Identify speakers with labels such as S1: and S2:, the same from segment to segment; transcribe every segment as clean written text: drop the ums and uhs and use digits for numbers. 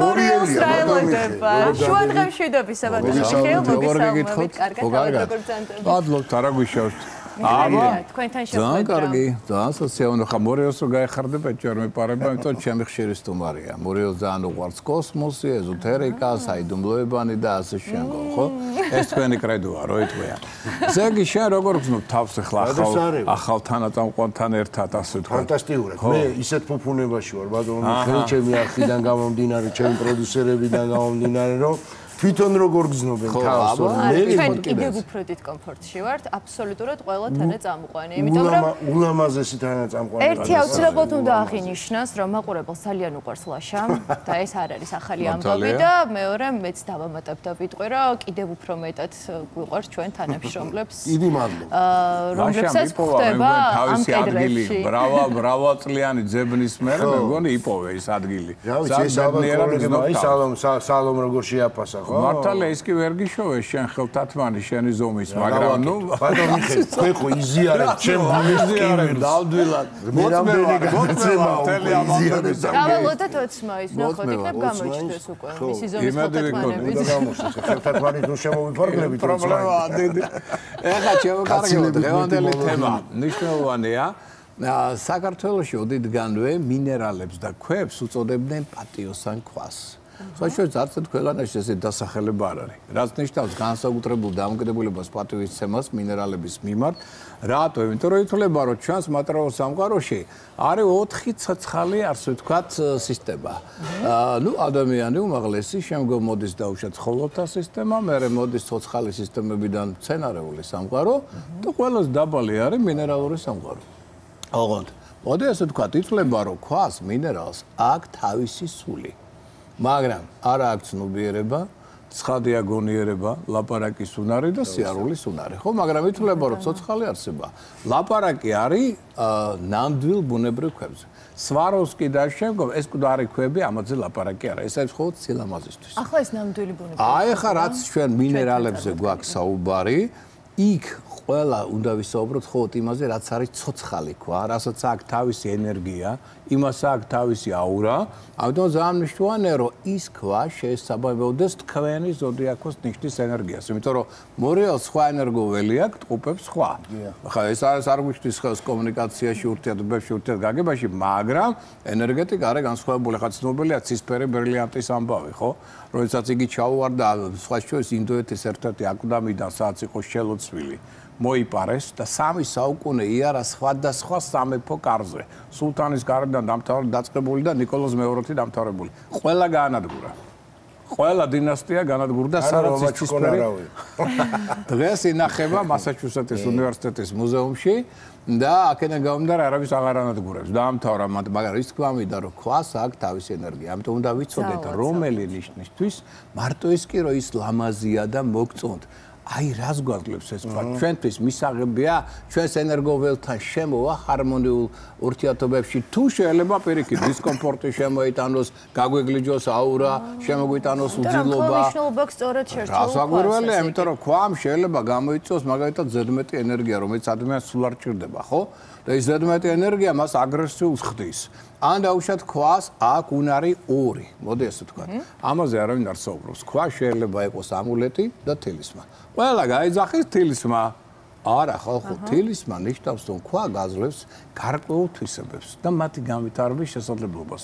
S1: მორიელს რა ელოდება? შუა დღემში დობის საბადოში ხეობების კარგად გაგრძელდება.
S2: ადლობთ არა გვიშავთ.
S1: თქვენთან
S2: ძალიან კარგი, ძალიან სასიამოვნო ხა მორიელს რო გაეხარდება ჯერ მეპარება, იმიტომ ჩემი ხშირი სტუმარია. მორიელს ძალიან უყვარს კოსმოსი, ეზოთერიკა, საიდუმლოებანი და ასე შემდგომ, ხო? ეს თქვენი კრედოა, რო იტყვია. ესე იგი შენ როგორ გზნობ თავს ახლა ახალ თანაწამყვანთან ერთად ასე თქვა.
S3: ფანტასტიკურად. მე ისეთ ფუფუნებაში ვარ, ბატონო, ხელი ჩემი არხიდან გამომდინარე, ჩემი პროდიუსერებიდან გამომდინარე, რომ თვითონ როგორ გზნობენ თავს
S1: ჩვენ კიდევ უფრო დიდ კომფორტში ვართ აბსოლუტურად ყველა თანაწამყვანი იმიტომ რომ
S3: ულამაზესი თანაწამყვანი
S1: ერთი აუცილებლად უნდა აღინიშნოს რომ მაყურებელს ძალიან უყვარს ლაშა და ეს არ არის ახალი ამბავი და მეორე მეც დავამატებ და ვიტყვი რომ კიდევ უფრო მეტად გვიყვარს ჩვენ თანამშრომლებს
S3: დიდი მადლობა
S1: რომლებსაც ხდება ამ კედლებში
S2: ბრავალწლიანი ძებნის მერე მე მგონი იპოვე ეს ადგილი
S3: სალომ როგორ შეაფასა
S2: მართალია ის კი ვერ გიშოვე შენ ხელთათმანი შენი ზომის მაგრამ ნუ
S3: ბატონო თქვენ ხო იზიარებ ჩემ
S2: იზიარებ დავდვილად
S3: მოწმევა
S1: გავალოდეთ 20 მაისს ნახოთ იქნებ გამოჩნდეს უკვე მისი ზომის ხელთათმანები
S3: ხელთათმანი თუ შემოვიფარგლებით
S2: პრობლემაა დიდი ეხლა ჩემო კარგო დღევანდელი თემა ნიშნულოვანია საქართველოში ოდითგანვე მინერალებს და ქვებს უწოდებდნენ პატიოსან ქვას საერთოდ არცერთ ქვეყანაში ესე დასახელება არ არის. რაც ნიშნავს განსაკუთრებულ დამოკიდებულებას პატივისცემას მინერალების მიმართ. რატო? იმიტომ რომ ითვლება რომ ჩვენს მატერიალურ სამყაროში არის 4 ცოცხალი ასე ვთქვათ სისტემა. ნუ ადამიანი უმაღლესი, შემდგომ მოდის დაუშვათ ცხოველთა სისტემა, მერე მოდის ცოცხალი სისტემებიდან მცენარეული სამყარო და ყველაზე დაბალი არის მინერალური სამყარო. ოღონდ მოდი ასე ვთქვათ, ითვლება რომ ქვას მინერალს აქვს თავისი სული. მაგრამ არა აქვს ცნობიერება, ცხადია გონიერება, ლაპარაკის უნარი და სიარულის უნარი. ხო, მაგრამ ითვლება რომ ცოცხალი არსება. ლაპარაკი არის ნამდვილ ბუნებრივ ქვებზე. სვაროვსკი და შემდგომ ეს მკვდარი ქვები ამაზე ლაპარაკი არა. ეს არის მხოლოდ სილამაზისთვის.
S1: ახლა ეს ნამდვილი ბუნებრივი.
S2: აი ხა რაც ჩვენ მინერალებზე გვაქვს საუბარი, იქ ყველა უნდა ვისაუბროთ მხოლოდ იმაზე, რაც არის ცოცხალი ქვა, რასაც აქვს თავისი ენერგია, იმას აქვს თავისი აურა. ამიტომ ძალიან მნიშვნელოვანია, რომ ის ქვა შეესაბამებოდეს თქვენი ზოდიაქოს ნიშნის ენერგიას, იმიტომ რომ მორიელს სხვა ენერგოველი აქვს, ტყუპებს სხვა. ხა ეს არ გვიშლის ხელს კომუნიკაციაში, ურთიერთობებში, ურთიერთგაგებაში, მაგრამ ენერგეტიკა არის განსხვავებული. ხა ცნობილია ცისფერი ბრილიანტის ამბავი, ხო? როდესაც იგი ჩაუვარდა სხვა შორის ინდოეთის ერთ-ერთი აკვდამიდან, სადაც იყო შელოცვილი. მოიპარეს და 3 საუკუნე იარა სხვადასხვა სამეფო კარზე. სულთანის გარდან დამთავრებული დაწყებული და ნიკოლოზ მეორეთი დამთავრებული. ყველა გაანადგურა. ყველა დინასტია განადგურდა სადაც ცისფერი. დღეს ინახება მასაჩუსეტის უნივერსიტეტის მუზეუმში და აქედან გამომდინარე არავის აღარ ანადგურებს. დაამთავრა, მაგრამ ის თქვა მინდა რომ ქვას აქვს თავისი ენერგია. ამიტომ უნდა ვიცოდეთ რომელი ნიშნისთვის მარტო ის კი რომ ის ლამაზია და მოგწონთ. აი რას გვაძლევს ეს თქვა ჩვენთვის მისაღებია ჩვენს ენერგოველთან შემოვა ჰარმონიულ ურთიერთობებში თუ შეიძლება პირიქით დისკომფორტი შემოიტანოს გაგვეგლიჯოს აურა შემოგვიტანოს უძილობა რასაკვირველია იმიტომ რომ ქვამ შეიძლება გამოიწვიოს მაგალითად ზედმეტი ენერგია რომელიც ადამიანს სულ არ ჭირდება ხო და ეს ზედმეტი ენერგია მას აგრესიულს ხდის ან დაუშვათ ქვას აქ უნარი 2 მოდი ასე თქვა ამაზე არავინ არ საუბრობს ქვა შეიძლება იყოს ამულეტი და თილისმა ყველა გაიძახის თილისმა არა ხალხო თილისმა ნიშნავს რომ ქვა გაძლევს გარკვეულ თვისებებს და მათი განვითარების შესაძლებლობას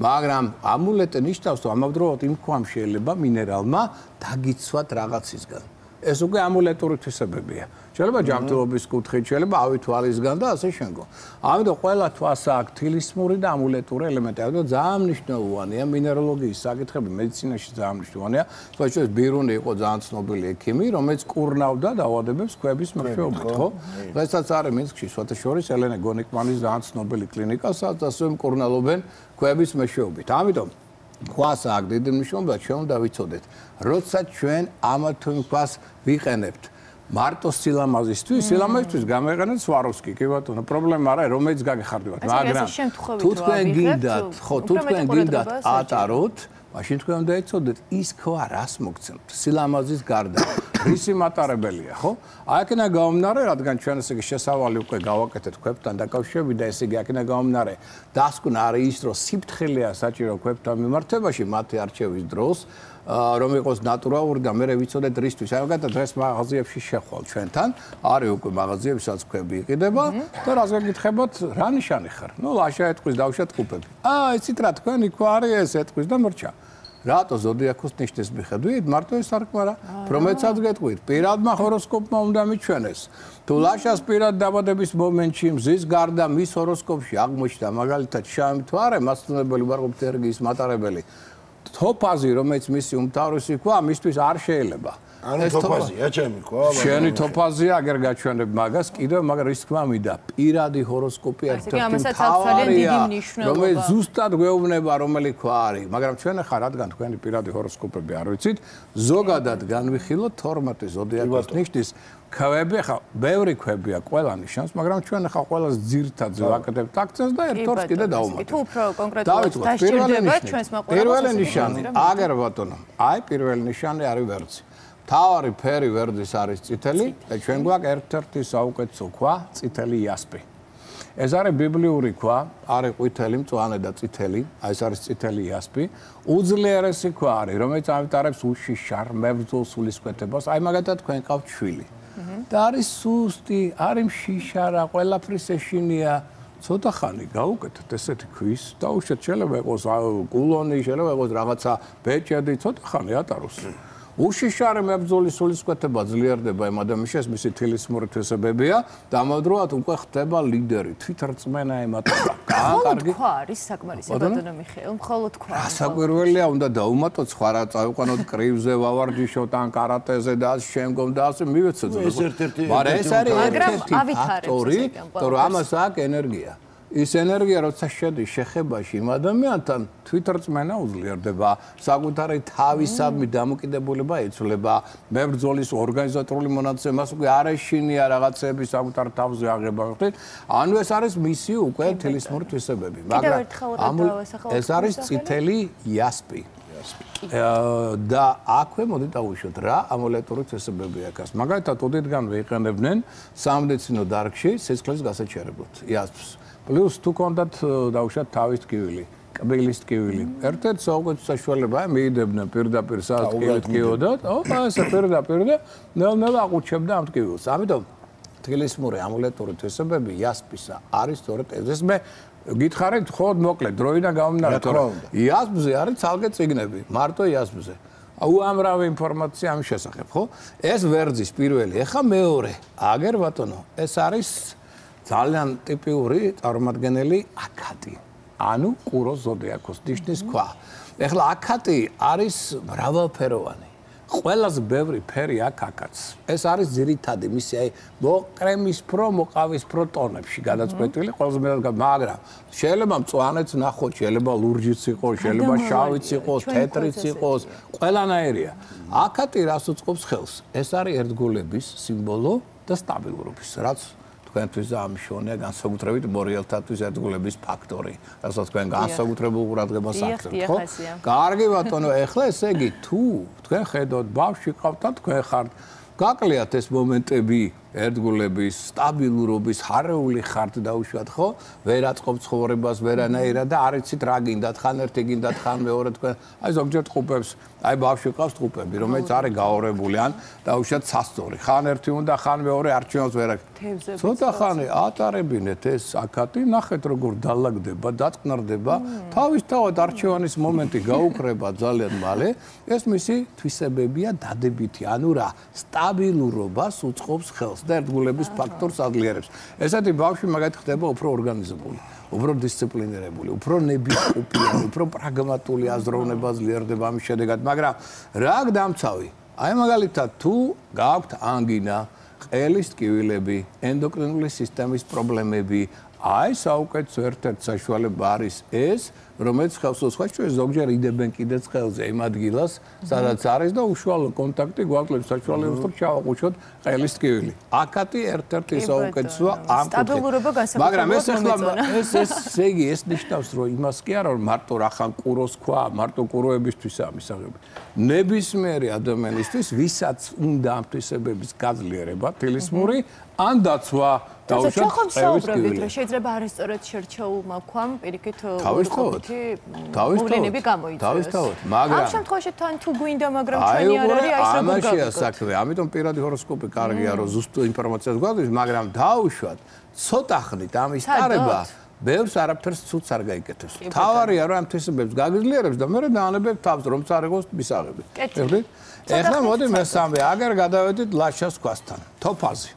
S2: მაგრამ ამულეტი ნიშნავს რომ ამავდროულად იმ ქვამ შეიძლება მინერალმა დაგიცვათ რაღაცისგან ეს უკვე ამულეტური თვისებებია შეიძლება ჯანმრთელობის კუთხით შეიძლება ავი თვალისგან და ასე შემდგომ ამიტომ ყველა თვას აქვს თილისმური და ამულეტური ელემენტი ამიტომ ძალიან მნიშვნელოვანია მინერალოგიის საკითხები მედიცინაში ძალიან მნიშვნელოვანია თუმცა ბირუნი იყო ძალიან ცნობილი ექიმი რომელიც კურნავდა დაავადებებს ქვების მეშვეობით ხო დღესაც არის მინსკში სხვათა შორის ელენე გონიკმანის ძალიან ცნობილი კლინიკა სადაც ასევე მკურნალობენ ქვების მეშვეობით ამიტომ ქვას აქვს დიდი მნიშვნელობა ჩვენ უნდა ვიცოდეთ როცა ჩვენ ამა თუ იმ ქვას ვიყენებთ მარტო სილამაზისთვის სილამაზისთვის გამეყენეთ სვაროვსკი კი ბატონო პრობლემა არა რომელიც გაგეხარდებათ მაგრამ თუ თქვენ გინდათ ხო თუ თქვენ გინდათ ატაროთ მაშინ თქვენ უნდა ეცოდეთ ის ქვა რას მოგცემთ სილამაზის გარდა რისი მატარებელია ხო აი აქედან გამომდინარე რადგან ჩვენ ესე იგი შესავალი უკვე გავაკეთეთ ქვებთან დაკავშირებით და ესე იგი აქედან გამომდინარე დასკვნა არის ის რომ სიფრთხილეა საჭირო ქვებთან მიმართებაში მათი არჩევის დროს რომ იყოს ნატურალური და მე ვიცოდეთ რისთვის აი მაგათ დღეს მაღაზიებში შეხვალ ჩვენთან არის უკვე მაღაზიები სადაც ქვები იყიდება და რას გეკითხებათ რა ნიშანი ხარ ნუ ლაშა ეთქვის დავშეთ კუპები იცით რა თქვენი ქვა არის ეს ეთქვის და მრჩა რატო ზოდიაქოს ნიშნის მიხედვით მარტო ეს არ ყარა პრომეცად გეტყვით პირადმა ჰოროსკოპმა უნდა მიჩვენეს თუ ლაშას პირად დაბადების მომენტში მზის გარდა მის ჰოროსკოპში აღმოჩნდა მაგალითად შავი მთვარე მასწავლებელი ვარყოფით ენერგიის მატარებელი თოფაზი რომელიც მისი უმთავრესი ქვა მისთვის არ შეიძლება
S3: ანუ თოფაზია ჩემი ქვა
S2: შენი თოფაზია აგერ გაჩვენებ მაგას კიდევ მაგრამ ის ქვა მინდა პირადი ჰოროსკოპი ერთ-ერთი მთავარია რომელიც ზუსტად გვეუბნება რომელი ქვა არის მაგრამ ჩვენ ახლა რადგან თქვენი პირადი ჰოროსკოპები არ ვიცით ზოგადად განვიხილოთ 12 ზოდიაქოს ნიშნის ქვები ხა ბევრი ქვებია ყველა ნიშანს მაგრამ ჩვენ ახლა ყველას ძირთადზე ვაკეთებთ აქცენტს და ერთ-ერთს კიდე დავუმატებთ
S1: თუ უფრო კონკრეტულად დაჭირდება ჩვენს მაყურებელს
S2: პირველი ნიშანი აგერ ბატონო აი პირველი ნიშანი არის ვერძი თავარი ფერი ვერძის არის წითელი და ჩვენ გვაქვს ერთ-ერთი საუკეთესო ქვა წითელი იასპი ეს არის ბიბლიური ქვა არის ყვითელი მწვანე და წითელი აი ეს არის წითელი იასპი უძლიერესი ქვა არის რომელიც ამიტარებს უშიშარ მებრძოლ სულისკვეთებას აი მაგათაც თქვენ ყავთ შვილი და არის სუსტი არის მშიშარა ყველაფრის ეშინია ცოტა ხანი გაუკეთეთ ესეთი ქვის და უშეთ შეიძლება იყოს კულონი შეიძლება იყოს რაღაცა ბეჭედი ცოტა ხანი ატაროს უშიშარი მებრძოლი სულისკვეთება ძლიერდება იმ ადამიანს მისი თილისმური თვისებებია და ამავდროულად უკვე ხდება ლიდერი თვითრწმენა ემატება
S1: კარგი თქვა არის საკმარისი ბატონო მიხეილ მხოლოდ თქვა
S2: საკვირველია უნდა დაუმატოთ სხვა რა წავიყვანოთ კრივზე ვავარჯიშოთ ან კარატეზე და ამ შემდგომ და ასე მივეცოთ
S3: ეს ერთ-ერთი
S2: მაგრამ ეს არის ერთ-ერთი ფაქტორი რომ ამას აქვს ენერგია ის ენერგია როცა შედის შეხებაში იმ ადამიანთან თვითრწმენა უძლიერდება საკუთარი თავისადმი დამოკიდებულება ეცვლება მებრძოლის ორგანიზატორული მონაცემას უკვე არ ეშინია რაღაცები საკუთარ თავზე აღება ხდით ანუ ეს არის მისი უკვე თელისმური თვისებები მაგრამ ეს არის წითელი იასპი და აქვე მოდი დავუშვათ რა ამოლეტური თვისებები აქვს მაგალითად ოდითგან ვიყენებდნენ სამედიცინო დარგში სისხლის გასაჩერებლად იასპს პლუს თუ კონდათ დავუშვათ თავის ტკივილი, კბილის ტკივილი. ერთ-ერთი საუკეთესო საშუალებაა მიიდებდნენ პირდაპირ სასტკივილით ტკივოდათ. ეს პირდაპირ და ნელ-ნელა აყუჩებდა ამ ტკივილს. ამიტომ თილისმური ამოლეტური თვისებები იასპისა არის სწორედ ეს მე გითხარით ხოდ მოკლედ დროიდან გამომდინარე თორემ იასპზე არის ცალკე წიგნები, მარტო იასპზე. უამრავი ინფორმაცია ამ შესახებ, ხო? ეს ვერძის პირველი, ეხა მეორე. აგერ ბატონო, ეს არის ძალიან ტიპიური წარმომადგენელი აქატი. ანუ ყუროს ზოდიაქოს ნიშნის ქვა. ეხლა აქატი არის მრავალფეროვანი. ყველაზე ბევრი ფერი აქვს აქატს. ეს არის ძირითადი მისი აი მოყრემისფრო, მოყავისფრო ტონებში გადაწყვეტილი ყველაზე მეტად, მაგრამ შეიძლება მწვანეც ნახოთ, შეიძლება ლურჯიც იყოს, შეიძლება შავიც იყოს, თეთრიც იყოს, ყველანაირია. აქატი რას უწყობს ხელს? ეს არის ერთგულების სიმბოლო და სტაბილურობის, რაც თქვენთვის ამშვენია განსაკუთრებით მორიელთათვის ერთგულების ფაქტორი, რასაც თქვენ განსაკუთრებულ ყურადღებას აქცევთ, ხო? კარგი ბატონო, ეხლა ესე იგი თუ თქვენ ხედავთ ბავშვი ყავთ და თქვენ ხართ გაკლიათ ეს მომენტები ერთგულების სტაბილურობის ჰარეული ხართ დაუშვათ, ხო? ვერ აწყობ ცხოვრებას ვერანაირად და არ იცით რა გინდათ, ხან ერთი გინდათ, ხან მეორე თქვენ აი ზოგჯერ ტყუპებს, აი ბავშვი ყავს ტყუპები, რომელიც არის გაორებული ან დაუშვათ სასწორი. ხან ერთი უნდა, ხან მეორე არჩევანს ვერ აქვს. ცოტა ხანი ატარებინეთ ეს აქატი, ნახეთ როგორ დალაგდება, დაწყნარდება, თავისთავად არჩევანის მომენტი გაუქრება ძალიან მალე. ეს მისი თვისებებია დადებითი, ანუ რა, სტაბილურობას უწყობს ხელს. და ერთგულების ფაქტორს აღლიერებს. ესეთი ბავშვი მაგათ ხდება უფრო ორგანიზებული, უფრო დისციპლინირებული, უფრო ნებისყოფიანი, უფრო პრაგმატული აზროვნება ძლიერდება ამის შედეგად, მაგრამ რა გდამცავი? აი მაგალითად თუ გაქვთ ანგინა, ყელის ტკივილები, ენდოკრინული სისტემის პრობლემები, აი საუკეთესო ერთ-ერთი საშუალება არის ეს რომელიც ხელს უწყობს ჩვენ ზოგჯერ იდებენ კიდეც ხელზე იმ ადგილას, სადაც არის და უშუალო კონტაქტი გვაძლევს საშუალებას რომ ჩავაყუჩოთ ყელის ტკივილი. აქათი ერთ-ერთი საუკეთესოა ამ
S1: სტაბილურობა განსაკუთრებით
S2: მაგრამ ეს ნიშნავს რომ იმას კი არა რომ მარტო რახან ყუროს ქვა, მარტო ყუროებისთვისაა მისაღები. ნებისმიერი ადამიანისთვის ვისაც უნდა ამ თვისებების გაძლიერება, თილისმური ან დაცვა
S1: დაუშვათ წევისკივილი. შეიძლება არასწორად შერჩეულმა ქვამ პირიქით მოვლენები გამოიწვიოს.
S2: მაგრამ
S1: ამ შემთხვევაში თან თუ გვინდა, მაგრამ ჩვენი არ არის აი როგორ
S2: ამაშია საქმე. ამიტომ პირადი ჰოროსკოპი კარგია, რომ ზუსტ ინფორმაციას გვაქვს, მაგრამ დაუშვათ ცოტა ხნით ამის ტარება ბევრს არაფერს ცუდს არ გაიკეთებს. თავარია რომ ამ თვისებებს გაგძლიერებს და მე დაანებებ თავს რომ წარიღოს მისაღები. ხედავთ? ეხლა მოდი მესამე, აგერ გადავედით ლაშას ქვასთან. თოფაზი.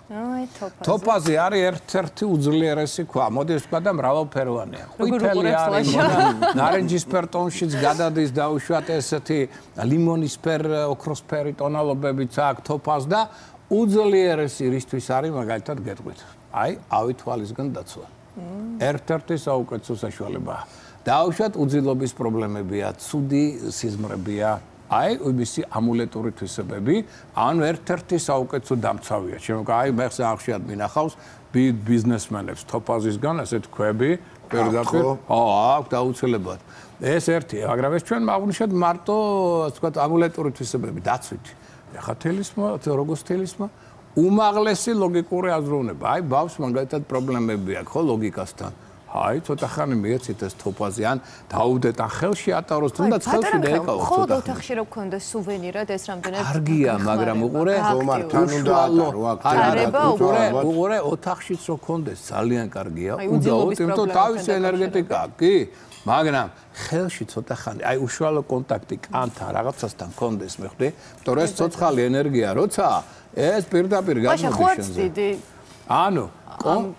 S2: თოფაზი არის ერთ-ერთი უძლიერესი ქვა. მოდი ეს ქვა და მრავალფეროვანია. ყვითელი არის, ნარინჯისფერ ტონშიც გადადის დაუშვათ ესეთი ლიმონისფერ, ოქროსფერი ტონალობებიც აქვს თოფაზ და უძლიერესი რისთვის არის მაგალითად გეტყვით. აი, ავი თვალისგან დაცვა. ერთ-ერთი საუკეთესო საშუალებაა. დაუშვათ უძილობის პრობლემებია, ცუდი სიზმრებია. აი, მისი ამულეტური თვისებები, ანუ ერთ-ერთი საუკეთესო დამცავია. შემოგაი, მე ხსა ახშიად მინახავს ბიზნესმენებს თოფაზისგან ასეთ ქვები, პირდაპირ. აქვს დაუცილებლად. ეს ერთია, მაგრამ ეს ჩვენ აღვნიშნეთ მარტო, ასე ვთქვათ, ამულეტური თვისებები დაცვით. ეხლა თელისმა, როგორც თელისმა უმაღლესი ლოგიკური აზროვნება. აი, ბავშვს მაგალითად პრობლემები აქვს ხო ლოგიკასთან. აი, ცოტა ხანი მიეცით ეს თოფაზი ან დაუდეთ ან ხელში ატაროს, თუნდაც ხელში დაეკავოს ცოტა.
S1: ხოლო ოთახში რო გქონდეს სუვენირად ეს რამდენად
S2: კარგია, მაგრამ უყურე,
S3: თან უნდა ატარო აქ.
S2: უყურე, ოთახშიც რო გქონდეს ძალიან კარგია. უძაოდ, იმიტომ თავისი ენერგეტიკა აქვს, კი? მაგრამ ხელში ცოტა ხანი, აი უშუალო კონტაქტი კანთან რაღაცასთან გქონდეს, მე ხვდი? იმიტომ რომ ეს ცოცხალი ენერგია როცა ეს პირდაპირ გამოდის შენზე. ანუ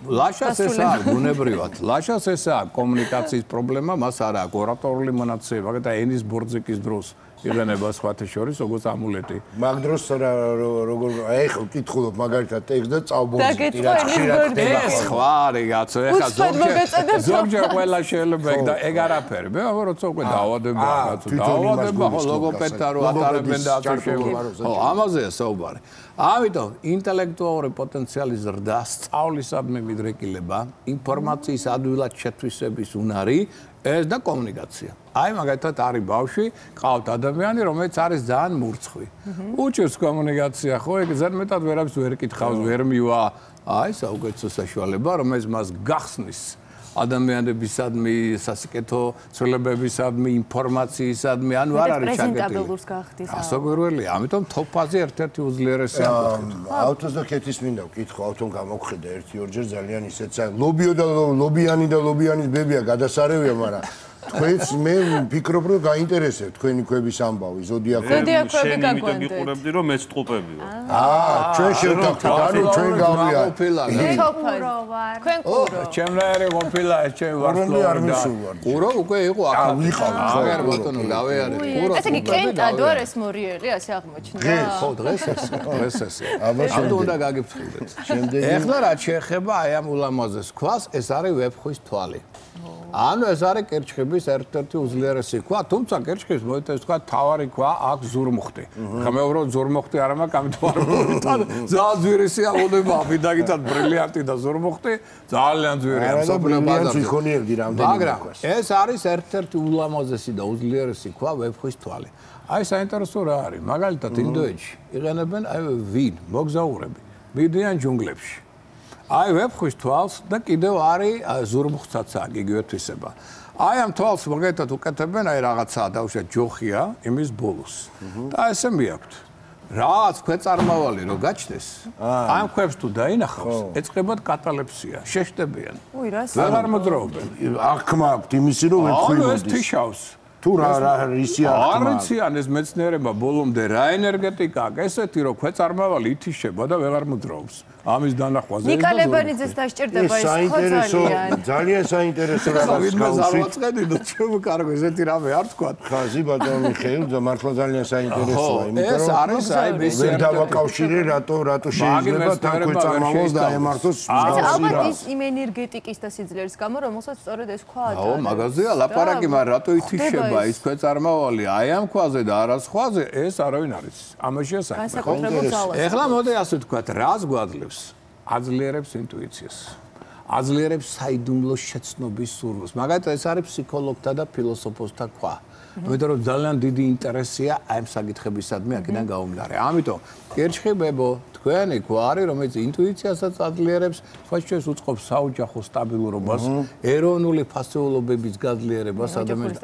S2: ლაშას ესაა ბუნებრივად. ლაშას ესაა კომუნიკაციის პრობლემა, მას არ აქვს ორატორული მონაცემები, მაგალითად ენის ბორძიკის დროს იყენება სხვათა შორის როგორც ამულეტი.
S3: მაგ დროს როგორ აი ხო ვკითხულობ მაგალითად ტექსტს და წავბორძი რა ხშირად
S2: ეს სხვა რიგაც ეხა ზოგჯერ ყველა შეიძლება და ეგ არაფერი. მე როცა უკვე დაავადება ხო ლოგოპედთა რო ატარებენ და ასე შემოვა. ხო, ამაზეა საუბარი. ამიტომ ინტელექტუალური პოტენციალის ზრდა, სწავლისადმი მიდრეკილება, ინფორმაციის ადვილად შეთვისების უნარი ეს და კომუნიკაცია. აი მაგალითად არის ბავშვი, ყავთ ადამიანი, რომელიც არის ძალიან მურცხვი. უჭირს კომუნიკაცია, ხო, ეგ ზედმეტად ვერაფერს ვერ კითხავს, ვერ მივა. აი საუკეთესო საშუალება, რომელიც მას გახსნის ადამიანებისადმი, სასიკეთო ცვლილებებისადმი, ინფორმაციისადმი, ანუ არ არის ჩაგეტილი.
S1: პრეზენტაბელურს გახდის.
S2: ასოგვირველია, ამიტომ თოფაზი ერთ-ერთი უძლიერესი ამბავია.
S3: ავტოს და ქეთის მინდა ვკითხო, ავტომ გამოგხედა 1-2 ძალიან ისეთ ლობიო და ლობიანი და ლობიანის ბებია გადასარევია, მაგრამ თქვენც მე ვფიქრობ რომ გაინტერესებთ თქვენი ქვების ამბავი ზოდიაქები
S4: იმიტომ გიყურებდი რომ მეც ტყუპები ვარ.
S3: ჩვენ შევდაგდით, ანუ ჩვენ გავია.
S1: თოფურო ვარ. თქვენ ყურო.
S2: ჩემნაირი ყოფილა ჩემ ვარსკვლავი. ყურო უკვე იყო აქ.
S3: ვიყავ.
S2: აღარ ბატონო გავეარე. ყურო.
S1: ესე იგი კენტად ვარ ეს მორიელი ასე აღმოჩნდა.
S2: ხო, დღეს ეს. აბა უნდა გაგიფრთხილდეთ. შემდეგ ეხლა რაც შეეხება აი ამ ულამაზეს ქვას, ეს არის ვეფხვის თვალი. ანუ ეს არის კერჩხების ერთ-ერთი უძლიერესი ქვა, თუმცა კერჩხის მოიწერს თქვა თავარი ქვა აქვს ზურმუხტი. ხა მე უბრალოდ ზურმუხტი არ მაქვს, ამიტომ არ მოვიტან. ძალიან ძვირისი აღონება, ბიდაგითად ბრილიანტი და ზურმუხტი ძალიან ძვირია. მაგრამ ეს არის ერთ-ერთი ულამაზესი და უძლიერესი ქვა ვეფხვის თვალი. აი საინტერესო რა არის, მაგალითად ინდოეთში იყენებენ აი ვინ, მოგზაურები, მიდიან ჯუნგლებში. აი ვეფხვის თვალს და კიდევ არის ზურმუხტსაც აქვს იგივე თვისება. აი ამ თვალს მაგალითად უკეთებენ აი რაღაცა დაუშვათ ჯოხია იმის ბოლოს. და ესე მიაქვთ. რაც ქვეწარმავალი რო გაჩნდეს, ამ ქვებს თუ დაინახავს, ეწყებათ კატალეფსია, შეშტებიან.
S1: უი რას?
S2: აღარ მოძრაობენ.
S3: აღქმა აქვს იმისი რომ ვეფხვი
S2: მოდის. ანუ ეს თიშავს.
S3: თუ რა რისი
S2: არ იციან ეს მეცნიერება ბოლომდე რა ენერგეტიკა აქვს ესეთი რომ ქვეწარმავალი ითიშება და ვეღარ მოძრაობს ამის დანახვაზე
S1: ნიკა ლებანიძეს დასჭირდება ეს
S3: საინტერესო ძალიან საინტერესო რაღაცა
S2: გავუშვით ჩემო კარგო ესეთი რამე არ თქვა
S3: ხაზი ბატონო მიხეილ და მართლა ძალიან საინტერესოა იმიტომ
S2: ეს არის აი
S3: ვერ დავაკავშირე რატო შეიძლება თან ქვეწარმავალს დაემართოს
S1: ალბათ ის იმ ენერგეტიკის და სიძლიერის გამო რომელსაც სწორედ ეს ქვა
S2: აუ მაგაზია ლაპარაკი მაგრამ რატო ითიშება ის ქვეწარმავალი აი ამ ქვაზე და არა სხვაზე ეს არავინ არის ამაშია საქმე ეხლა მოდი ასე ვთქვათ რას გვაძლევს აძლიერებს ინტუიციას აძლიერებს საიდუმლო შეცნობის სურვილს მაგალითად ეს არის ფსიქოლოგთა და ფილოსოფოსთა ქვა იმიტომ რომ ძალიან დიდი ინტერესია აი ამ საკითხებისადმი აქედან გაუმდინარე ამიტომ კერჩხიბებო თქვენი ქვა არის რომელიც ინტუიციასაც აძლიერებს სხვაჩვენს უწყობს საოჯახო სტაბილურობას ეროვნული ფასეულობების გაძლიერებას ადამიანის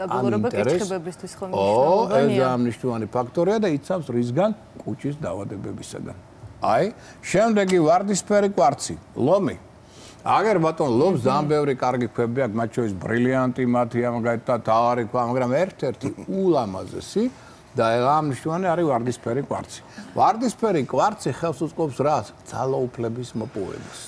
S1: კერჩხიბებისთვის ხომ მნიშვნელოვანია
S2: ეს მნიშვნელოვანი ფაქტორია და იცავს რისგან კუჭის დაავადებებისგან აი შემდეგი ვარდისფერი კვარცი ლომი აგერ ბატონ ლომს ძალიან ბევრი კარგი ქვები აქვს მათ შორის ბრილიანტი მათია მაგალითად თავარი ქვა მაგრამ ერთ-ერთი ულამაზესი და ამ მნიშვნელოვანი არის ვარდისფერი კვარცი ვარდისფერი კვარცი ხელს უწყობს რას ძალაუფლების მოპოვებას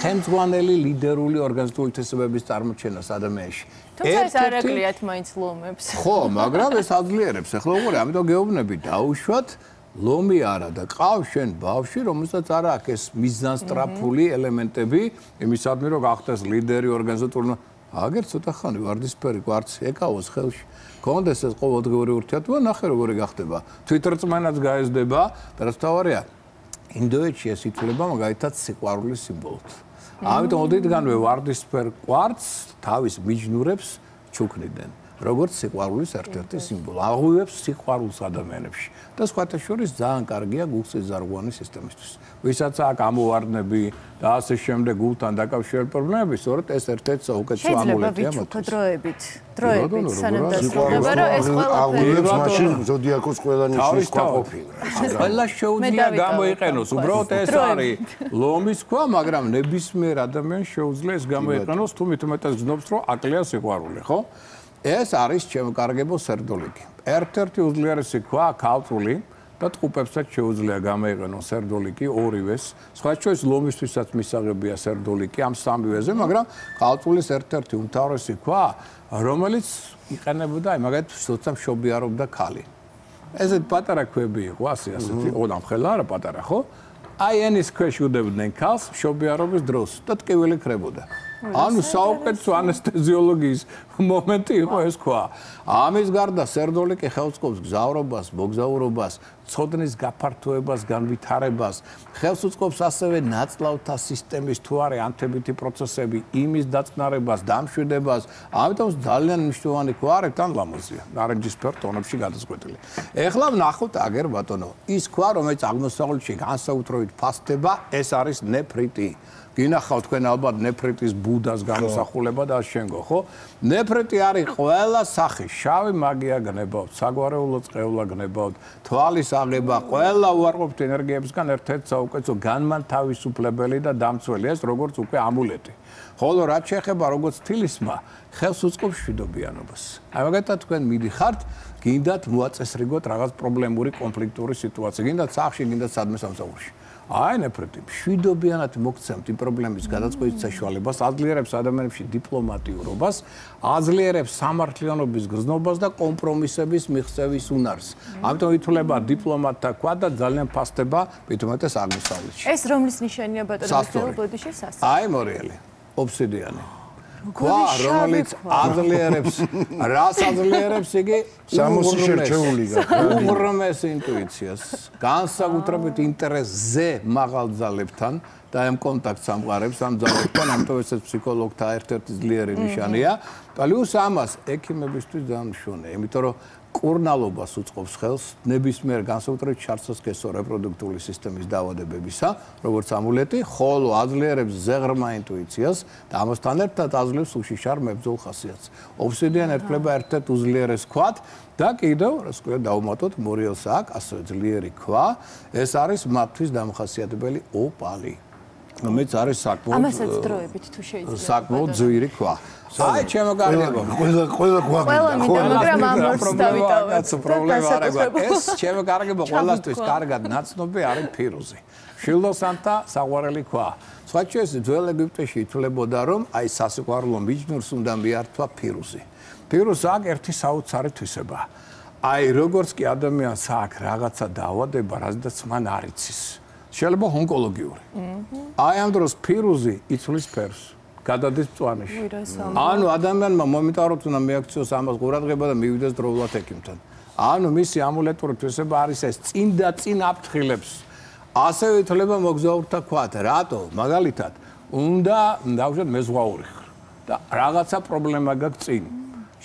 S2: ხელმძღვანელი ლიდერული ორგანიზებული თვისებების წარმოჩენას ადამიანში
S1: თუმცა ეს არ აკლიათ მაინც ლომებს
S2: ხო მაგრამ ეს აძლიერებს ახლა უყურე ამიტომ გეუბნები დაუშვათ ლომი არა და ყავს შენ ბავშვი რომელსაც არ აქვს ეს მიზანსტრაფული ელემენტები იმისადმი რომ გახდეს ლიდერი ორგანიზატორი აგერ ცოტა ხანი ვარდისფერი კვარცი ეკავოს ხელში კონდეს ეს ყოველდღიური ურთიერთობა ნახე როგორი გახდება თვითრწმენაც გაეზდება და რაც თავარია ინდოეთში ეს ითვლება მაგალითად სიყვარულის სიმბოლოდ ამიტომ ოდითგანვე ვარდისფერ კვარცს თავის მიჯნურებს ჩუქნიდნენ როგორც სიყვარულის ერთ-ერთი სიმბოლო აღუევს სიყვარულს ადამიანებში და სხვათა შორის ძალიან კარგია გულსიზარღვანი სისტემისთვის ვისაც აქვს ამოვარდნები და ასე შემდეგ გულთან დაკავშირებული პრობლემები სწორედ ეს ერთ-ერთი საუკეთესო ამულეტია
S1: მათთვის დროებით სანამ დასრულდება რომ ეს
S3: აღუევს მაშინ ზოდიაკოს ყველა ნიშნის ყოფილი
S2: ყველა შეუძლია გამოიყენოს უბრალოდ ეს არის ლომის ქვა მაგრამ ნებისმიერ ადამიანს შეუძლია ეს გამოიყენოს თუ მით უმეტეს გზნობს რომ აკლია სიყვარული ხო ეს არის ჩემო კარგებო სერდოლიკი. ერთ-ერთი უძლიერესი ქვა ქალწული და ტყუპებსაც შეუძლია გამოიყენოს სერდოლიკი ორივეს. სხვა შორის ლომისთვისაც მისაღებია სერდოლიკი ამ სამივეზე, მაგრამ ქალწულის ერთ-ერთი უმთავრესი ქვა, რომელიც იყენებოდა აი მაგალითად როცა მშობიარობდა ქალი. ესეთ პატარა ქვები იყო ასეთი, ოდამხელა არა პატარა ხო? აი ენის ქვეშ უდებდნენ ქალს მშობიარობის დროს და ტკივილი ქრებოდა. ანუ საუკეთესო ანესთეზიოლოგიის მომენტი იყო ეს ქვა. ამის გარდა სერდოლიკი ხელს უწყობს გზავრობას, მოგზაურობას, ცოდნის გაფართოებას, განვითარებას. ხელს უწყობს ასევე ნაწლავთა სისტემის თუ არის ანთებითი პროცესები, იმის დაწყნარებას, დამშვიდებას. ამიტომ ძალიან მნიშვნელოვანი ქვა არის თან ლამაზია. ნარინჯისფერ ტონებში გადაწყვეტილი. ეხლა ვნახოთ აგერ ბატონო, ის ქვა, რომელიც აღმოსავლეთში განსაკუთრებით ფასდება, ეს არის ნეფრიტი. გინახავთ თქვენ ალბათ ნეფრიტის ბუდას გამოსახულება და შენგო, ხო? ნეფრიტი არის ყველა სახის, შავი მაგია გნებავთ, საგვარეულო წყევლა გნებავთ, თვალის აღება, ყველა უარყოფით ენერგიებისგან ერთ-ერთი საუკეთესო განმანთავისუფლებელი და დამცველი ეს როგორც უკვე ამულეტი. ხოლო რაც შეეხება როგორც თილისმა, ხელს უწყობს მშვიდობიანობას. აი მაგალითად თქვენ მიდიხართ, გინდათ მოაწესრიგოთ რაღაც პრობლემური კონფლიქტური სიტუაცია, გინდათ სახლში, გინდათ სადმე სამსახურში. აი ნეფრიტი მშვიდობიანად მოგცემთ იმ პრობლემის გადაწყვეტის საშუალებას, აძლიერებს ადამიანებში დიპლომატიურობას, აძლიერებს სამართლიანობის გრძნობას და კომპრომისების მიღწევის უნარს. ამიტომ ითვლება დიპლომატთა ქვა და ძალიან ფასდება მithumetes აღმოსავლეთში.
S1: ეს რომლის ნიშანია ბატონო მიხეილ ბოდიში სასწორ?
S2: აი მორიელი, ობსიდიანი. ქვა რომელიც აძლიერებს, რას აძლიერებს იგი?
S3: სამოსი შერჩეული
S2: უღრმეს ინტუიციას, განსაკუთრებით ინტერესზე მაღალ ძალებთან და ამ კონტაქტს ამყარებს ამ ძალებთან, ამიტომ ეს ფსიქოლოგთა ერთ-ერთი ძლიერი ნიშანია. პლუს ამას ექიმებისთვის ძალიან მშვენია, იმიტომ რომ კურნალობას უწყობს ხელს ნებისმიერ განსაკუთრებით ჩარცოსკესო რეპროდუქტიული სისტემის დაავადებებისა, როგორც ამულეტი, ხოლო აძლიერებს ზეღრმა ინტუიციას და ამასთან ერთად აძლევს უშიშარ მებრძოლ ხასიათს. ობსიდიანი ერთლება ერთ-ერთ უძლიერეს ქვად და კიდევ, რაც ქვია, დავუმატოთ მორიელს აქვს ასევე ძლიერი ქვა, ეს არის მათთვის დამახასიათებელი ოპალი. რომელიც არის საკმაოდ
S1: ამასაც დროებით თუ შეიძლება
S2: საკმაოდ ძვირი ქვა. აი ჩემო კარგებო,
S3: ყველა
S1: მაგრამ ამას დავიტოვე.
S2: კაცო პრობლემა არ აქვს. ეს ჩემო კარგებო, ყველასთვის კარგად ნაცნობი არის ფირუზი. შილდოსანთა საყვარელი ქვა. სხვა შეიძლება ძველ ეგვიპტეში ითვლებოდა რომ აი სასიყვარულო მიჯნურს უნდა მიართვა ფირუზი. ფირუზს აქვს ერთი საოცარი თვისება. აი როგორც კი ადამიანს აქვს რაღაცა დაავადება, რადგან მან არ იცის. შეიძლება ონკოლოგიური. აი ამ დროს ფირუზი იცვლის ფერს. გადადის მწვანეში. ანუ ადამიანმა მომენტარულად უნდა მიაქციოს ამას ყურადღება და მივიდეს დროულად ექიმთან. ანუ მისი ამულეტური თვისება არის ეს წინ და წინ აფრთხილებს. ასევე ითვლება მოგზაურთა ქვათ, რატო? მაგალითად, უნდა დავუშვათ მეზღვაური ხარ და რაღაცა პრობლემა გაქვს წინ.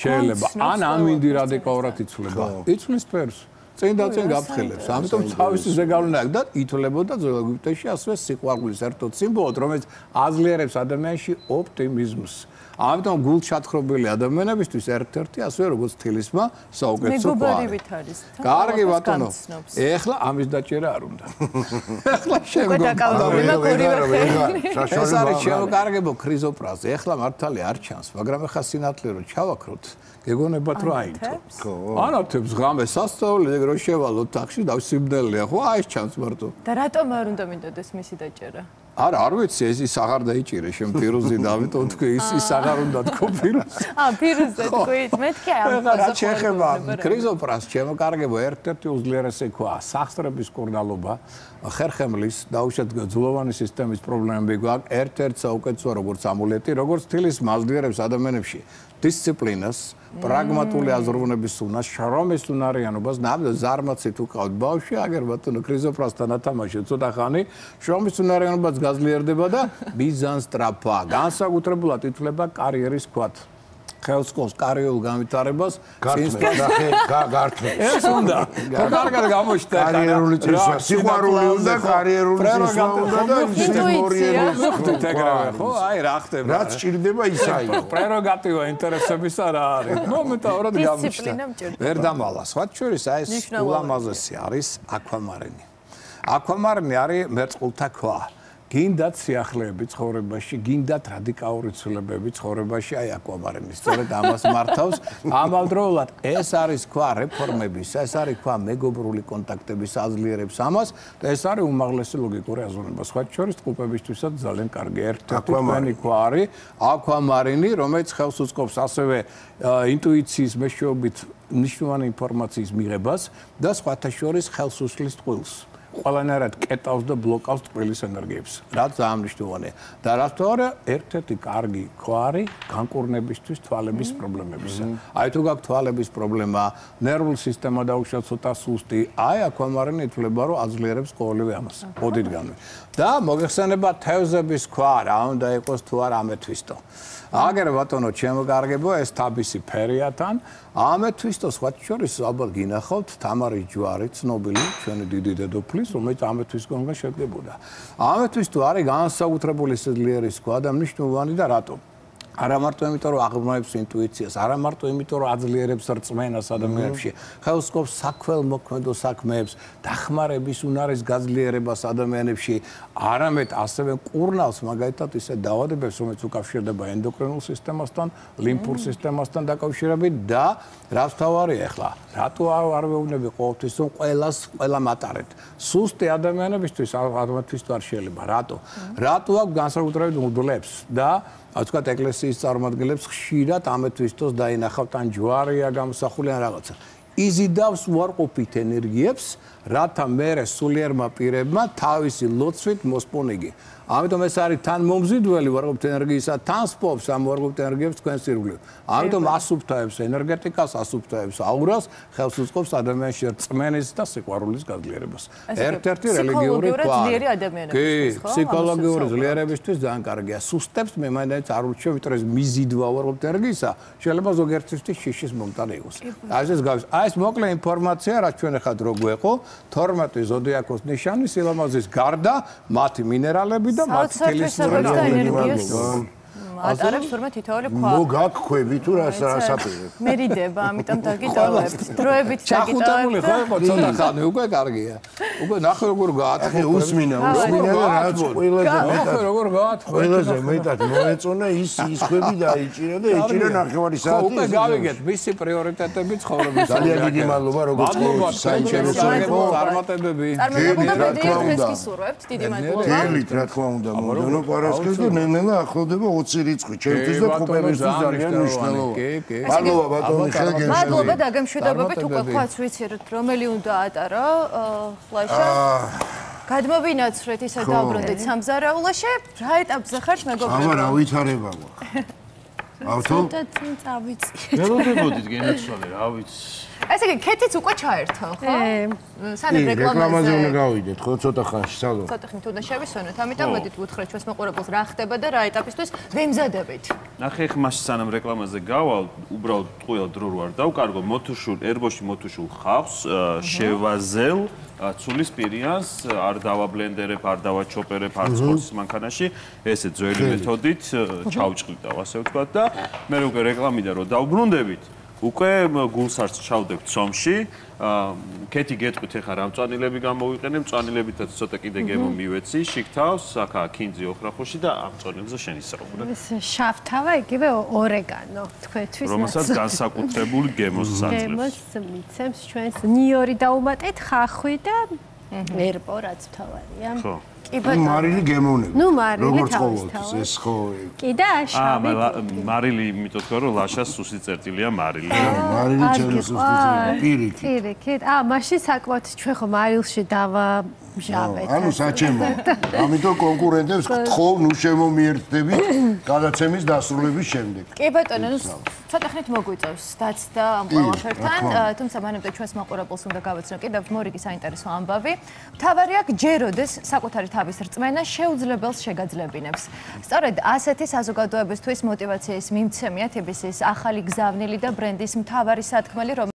S2: შეიძლება ან ამინდი რადიკალურად იცვლება. იცვლის ფერს. წინ და წინ გაფრთხილებს. ამიტომ თავისი ზეგავლენა და ითვლებოდა ძველ ეგვიპტეში ასევე სიყვარულის ერთად სიმბოლოდ, რომელიც აძლიერებს ადამიანში ოპტიმიზმს. ამიტომ გულჩათხრობილი ადამიანებისთვის ერთ-ერთი ასევე როგორც თილისმა საუკეთესო ქვა.
S1: მეგობარივით არის.
S2: კარგი ბატონო. ეხლა ამის დაჭერა არ უნდა. ეხლა ეს არის ჩემო კარგებო ქრიზოპრაზი. ეხლა მართალი არ ჩანს, მაგრამ ეხლა სინათლე რო ჩავაქროთ, გეგონებათ რომ აინთო. ანათებს ღამე სასწაული ეგ რო შევალოთ ტახში და სიმდელია ხო? აი ეს ჩანს მარტო.
S1: და რატომ არ უნდა მინდოდეს მისი დაჭერა?
S2: არა, არ ვიცი, ეს აღარ დაიჭირე შენ ფირუზი და ამიტომ თქვი ის აღარ უნდა თქო ფირუზი.
S1: ფირუზი თქვით, მეთქე ამ
S2: რა შეხება ქრიზოპრას ჩემო კარგებო ერთ-ერთი უძლიერესი ქვა, სახსრების კურნალობა, ხერხემლის დაუშვათ ძვლოვანი სისტემის პრობლემები გვაქვს, ერთ-ერთი საუკეთესო როგორც ამულეტი, როგორც თილის მალდიერებს ადამიანებში დისციპლინას, პრაგმატული აზროვნების უნარს, შრომის უნარიანობას, ნამდვილ ზარმაცი თუ ყავთ ბავშვი, აგერ ბატონო ქრიზოპრასთან ათამაშე ცოტა ხანი, შრომის უნარიანობაც გაძლიერდება და ბიზანსტრაფა, განსაკუთრებულად ითვლება კარიერის ქვათ. ხელსკობს კარიერულ განვითარებას გართმევს. ეს უნდა. კარგად გამოჩნდა
S3: კარიერული წესვა, სიყვარული უნდა, კარიერული წესვა უნდა და ინტუიცია.
S2: ხო, აი რა ხდება.
S3: რაც ჭირდება ისაა.
S2: პრეროგატივა ინტერესებისა რა არის. მომენტალურად გამოჩნდა. ვერ დამალა. სხვა შორის აი ეს ულამაზესი არის აკვამარინი. აკვამარინი არის მერწყულთა ქვა. გინდათ სიახლეები ცხოვრებაში, გინდათ რადიკალური ცვლილებები ცხოვრებაში, აი აკვამარინი სწორედ ამას მართავს. ამავდროულად ეს არის ქვა რეფორმების, ეს არის ქვა მეგობრული კონტაქტების აძლიერებს ამას და ეს არის უმაღლესი ლოგიკური აზროვნება. სხვა შორის ტყუპებისთვისაც ძალიან კარგი ერთ-ერთი ქვა არის აკვამარინი, რომელიც ხელს უწყობს ასევე ინტუიციის მეშვეობით მნიშვნელოვანი ინფორმაციის მიღებას და სხვათა შორის ხელს უსვლის ტყუილს. ყველანაირად კეტავს და ბლოკავს ტყუილის ენერგიებს. რაც ძალიან მნიშვნელოვანია. და რაც თორე ერთ-ერთი კარგი ქვა არის განკურნებისთვის თვალების პრობლემებისა. აი თუ გაქვთ თვალების პრობლემა, ნერვულ სისტემა დაუშვათ ცოტა სუსტი, აი აკვამარინი ითვლება რომ აძლიერებს ყოველივე ამას. ოდითგანვე. და მოგეხსენება თევზების ქვა, რა უნდა იყოს თუ არ ამეთვისტო. აგერ ბატონო ჩემო კარგებო ეს თაბისი ფერიათან ამეთვისტო სხვა შორის ალბათ გინახავთ თამარი ჯვარი ცნობილი ჩვენი დიდი დედოფლის რომელიც ამეთვისგან შედგებოდა. ამეთვისტო არის განსაკუთრებული სიძლიერის ქვა და მნიშვნელოვანი და რატომ? არა მარტო იმიტომ რომ აღგზნებს ინტუიციას, არა მარტო იმიტომ რომ აძლიერებს რწმენას ადამიანებში, ხელსკობს საქველმოქმედო საქმეებს, დახმარების უნარის გაძლიერებას ადამიანებში, არამედ ასევე კურნავს მაგალითად ისე დაავადებებს, რომელიც უკავშირდება ენდოკრინულ სისტემასთან, ლიმფურ სისტემასთან დაკავშირებით და რაც თავარია ახლა, რატო არ ვეუბნები ყოველთვის რომ ყველა მატარეთ. სუსტი ადამიანებისთვის ამათთვის არ შეიძლება. რატო? რატო აქვს განსაკუთრებით მუდლებს და თქვათ ეკლესიის წარმომადგენლებს ხშირად ამეთვისტოს დაინახავთ ან ჯვარია გამოსახული ან რაღაცა. იზიდავს უარყოფით ენერგიებს, რათა მერე სულიერმა პირებმა თავისი ლოცვით მოსპონ იგი. ამიტომ ეს არის თან მომზიდველი უარყოფით ენერგიისა, თან სპობს ამ უარყოფით ენერგიებს თქვენს ირგვლივ. ამიტომ ასუფთავებს ენერგეტიკას, ასუფთავებს აურას, ხელს უწყობს ადამიანში რწმენის და სიყვარულის გაძლიერებას. ერთ-ერთი რელიგიური ქვა. კი, ფსიქოლოგიური ძლიერებისთვის ძალიან კარგია. სუსტებს მე მაინც არ ურჩევ, იმიტომ რომ მიზიდვა უარყოფით ენერგიისა შეიძლება ზოგიერთისთვის შიშის მომტანი იყოს. აი ეს გავის. აი ეს მოკლე ინფორმაცია, რაც ჩვენ ახლა დრო გვეყო, 12 ზოდიაქოს ნიშანი სილამაზის გარდა, მათი მინერალები და მათი თილის ენერგია.
S1: ატარებს თურმე თითოეული ქვა.
S3: მოგაგქვები თუ რასაპირებ?
S1: მერიდება, ამიტომ დაგიტოვებთ. დროებით
S2: ჩახუტებული ხო იყო ცოტა ხანი, უკვე კარგია. უკვე ნახე როგორ გაათხო.
S3: უსმინა და რაც ყველაზე მეტად
S2: როგორ გაათხო.
S3: ყველაზე მეტად მოეწონა ის ქვები დაიჭირა და ეჭირა ნახევარი საათი.
S2: უკვე გავიგეთ მისი პრიორიტეტები ცხოვრების.
S3: ძალიან დიდი მადლობა როგორც ყოველთვის საინტერესო
S2: წარმატებები.
S1: წარმატებები დღეს გისურვებთ, დიდი მადლობა.
S3: გელით რა თქმა უნდა მომდენო პარასკევს და ნელ-ნელა ახლოვდება 20 რიცხვი. ჩემთვის და კოპერებისთვის ძალიან მნიშვნელოვანია. მადლობა ბატონო ხელგენშევი.
S1: მადლობა დაგემშვიდობებით უკვე ხვაც ვიცით რომელი უნდა ატარო ლაშა. გადმოვინაცვლეთ ისე დავბრუნდით სამზარეულოში. რა ეტაპზე ხართ მეგობრებო?
S3: აბა რა ვითარება გვაქვს. ავთო?
S5: წავიწი.
S4: ველოდებოდით გენაცვალე, რა ვიცი.
S1: ესე იგი, ქეთიც უკვე ჩაერთო, ხო? სანამ
S3: რეკლამაზე უნდა გავიდეთ, ხო, ცოტა ხანში, სალო.
S1: ცოტა ხნით უნდა შევისვენოთ, ამიტომ მოდით ვუთხრეთ ჩვენს მოყურებელს რა ხდება და რა ეტაპისთვის ვემზადებით.
S4: ნახე ხ მაშინ სანამ რეკლამაზე გავალ, უბრალოდ ტყუილ დრო არ დავკარგო, მოთუშულ ერბოში მოთუშულ ხავს, შევაზელ ცულის პირიანს, არ დავაბლენდერებ, არ დავაჩოპერებ არც ხორცის მანქანაში, ესე ძველი მეთოდით ჩავჭყიდავ, ასე ვთქვათ და მე უკვე რეკლამიდან რომ დავბრუნდებით უკვე გულსარს ჩავდებთ სომში. ქეთი გეტყვით ახლა რა მწვანილები გამოვიყენებ, მწვანილებითაც ცოტა კიდე გემო მივეცი, შიგთავს, აქა ქინძი ოხრახოში და ამ მწვანილზე შენისწრებოდეთ.
S5: ეს შავთავა იგივე ორეგანო თქვენთვის.
S4: რომელსაც განსაკუთრებული გემოს საძლევს.
S5: გემოს მიცემს ჩვენს ნიორი დაუმატეთ, ხახვი და ერბო რაც თავარია.
S4: ხო.
S3: მარილი გემოვნები.
S5: ნუ მარილი
S3: როგორც ყოველთვის ეს ხო.
S5: კი და შავი.
S4: მარილი იმიტომ თქვა რომ ლაშას სუსი წერტილია მარილი.
S3: მარილი წერტილი პირიქით.
S5: პირიქით. მაშინ საკმაოდ ჩვენ ხო მარილში დავამჟავეთ.
S3: ანუ საჩემო. ამიტომ კონკურენტებს გთხოვ ნუ შემომიერთდებით გადაცემის დასრულების შემდეგ.
S1: კი ბატონო, ცოტა ხნით მოგვიწევს დაცდა ამ ყველაფერთან, თუმცა მანამდე ჩვენს მოყურებელს უნდა გავაცნო კიდევ მორიგი საინტერესო ამბავი. მთავარია გჯეროდეს საკუთარი თავის რწმენა შეუძლებელს შეგაძლებინებს. სწორედ ასეთი საზოგადოებისთვის მოტივაციის მიმცემია TBC-ის ახალი გზავნილი და ბრენდის მთავარი სათქმელი,